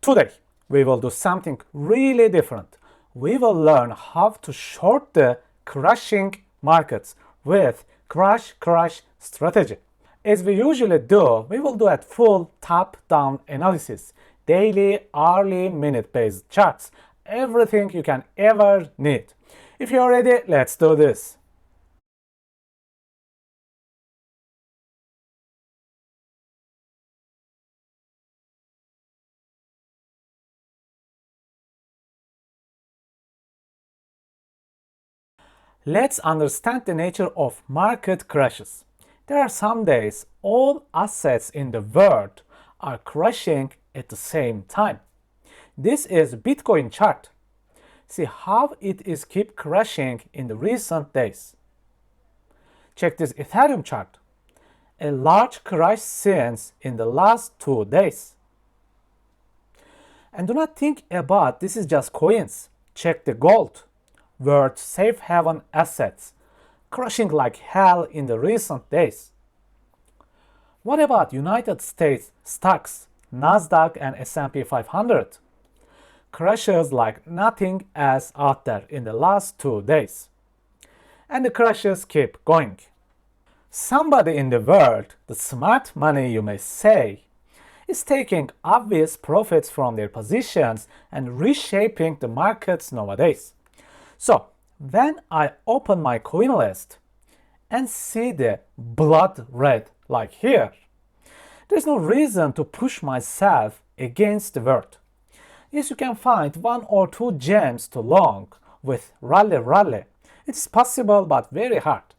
Today, we will do something really different. We will learn how to short the crashing markets with crash strategy. As we usually do, we will do a full top-down analysis, daily, hourly, minute-based charts, everything you can ever need. If you're ready, let's do this. Let's understand the nature of market crashes. There are some days all assets in the world are crashing at the same time. This is Bitcoin chart. See how it is keep crashing in the recent days. Check this Ethereum chart. A large crash since in the last 2 days. And do not think about this is just coins. Check the gold. World safe haven assets, crashing like hell in the recent days. What about United States stocks, Nasdaq and S&P 500? Crashes like nothing else out there in the last 2 days. And the crashes keep going. Somebody in the world, the smart money you may say, is taking obvious profits from their positions and reshaping the markets nowadays. So, when I open my coin list and see the blood red like here, there's no reason to push myself against the world. Yes, you can find 1 or 2 gems to long with rally. It's possible but very hard.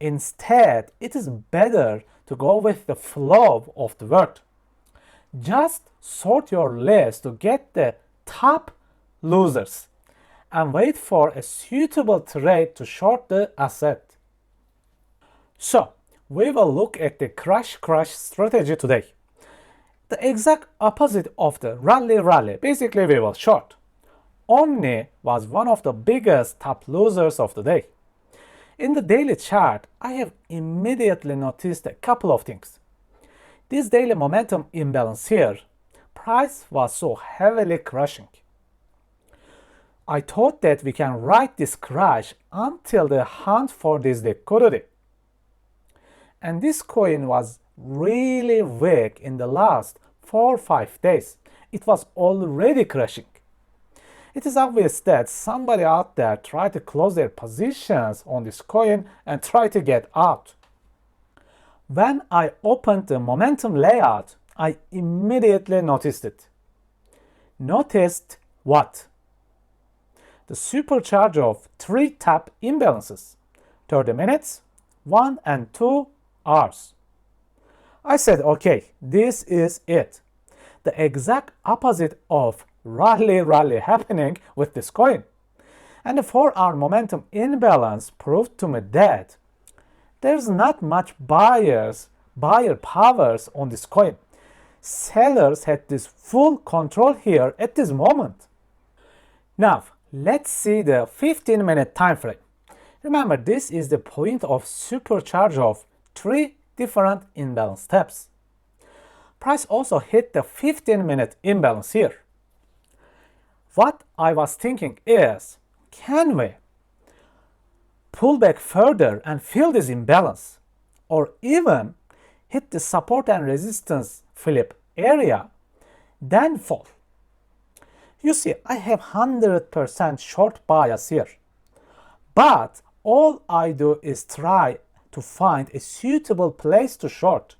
Instead, it is better to go with the flow of the world. Just sort your list to get the top losers and wait for a suitable trade to short the asset. So, we will look at the crash strategy today. The exact opposite of the rally. Basically, we will short. Omni was one of the biggest top losers of the day. In the daily chart, I have immediately noticed a couple of things. This daily momentum imbalance here, price was so heavily crashing. I thought that we can ride this crash until the hunt for this liquidity. And this coin was really weak in the last 4 or 5 days. It was already crashing. It is obvious that somebody out there tried to close their positions on this coin and try to get out. When I opened the momentum layout, I immediately noticed it. Noticed what? The supercharge of 3 top imbalances, 30 minutes, 1 and 2 hours. I said, okay, this is it. The exact opposite of rally happening with this coin. And the 4-hour momentum imbalance proved to me that there's not much buyer powers on this coin. Sellers had this full control here at this moment. Now, let's see the 15-minute time frame. Remember, this is the point of supercharge of 3 different imbalance steps. Price also hit the 15-minute imbalance here. What I was thinking is, can we pull back further and fill this imbalance, or even hit the support and resistance flip area, then fall? You see, I have 100% short bias here, but all I do is try to find a suitable place to short.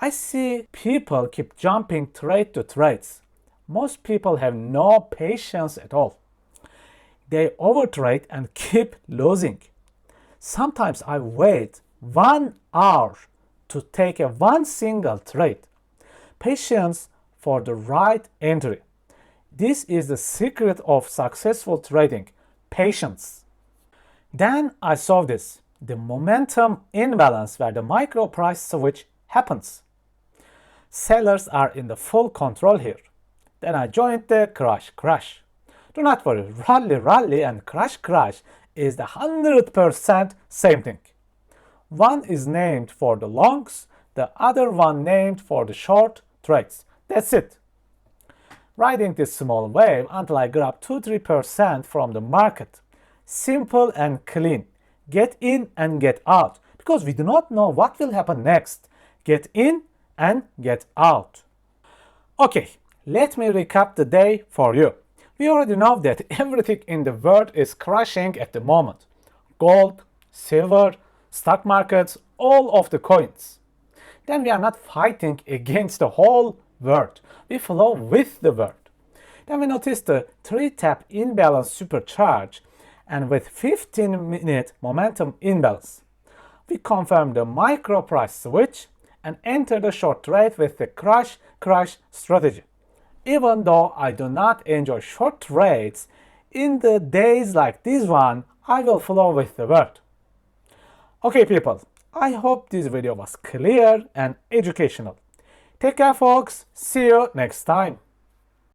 I see people keep jumping trade to trades. Most people have no patience at all. They overtrade and keep losing. Sometimes I wait 1 hour to take one single trade. Patience for the right entry. This is the secret of successful trading, patience. Then I saw this, the momentum imbalance where the micro price switch happens. Sellers are in the full control here. Then I joined the crash. Do not worry, rally and crash is the 100% same thing. One is named for the longs, the other one named for the short trades. That's it. riding this small wave until I grab 2-3% from the market. Simple and clean. Get in and get out, because we do not know what will happen next. Get in and get out. Okay, let me recap the day for you. We already know that everything in the world is crashing at the moment. Gold, silver, stock markets, all of the coins. Then we are not fighting against the whole world. We flow with the world. Then we notice the 3-tap imbalance supercharge, and with 15-minute momentum imbalance. We confirm the micro price switch and enter the short trade with the crash strategy. Even though I do not enjoy short trades, in the days like this one, I will flow with the world. Okay people, I hope this video was clear and educational. Take care folks, see you next time.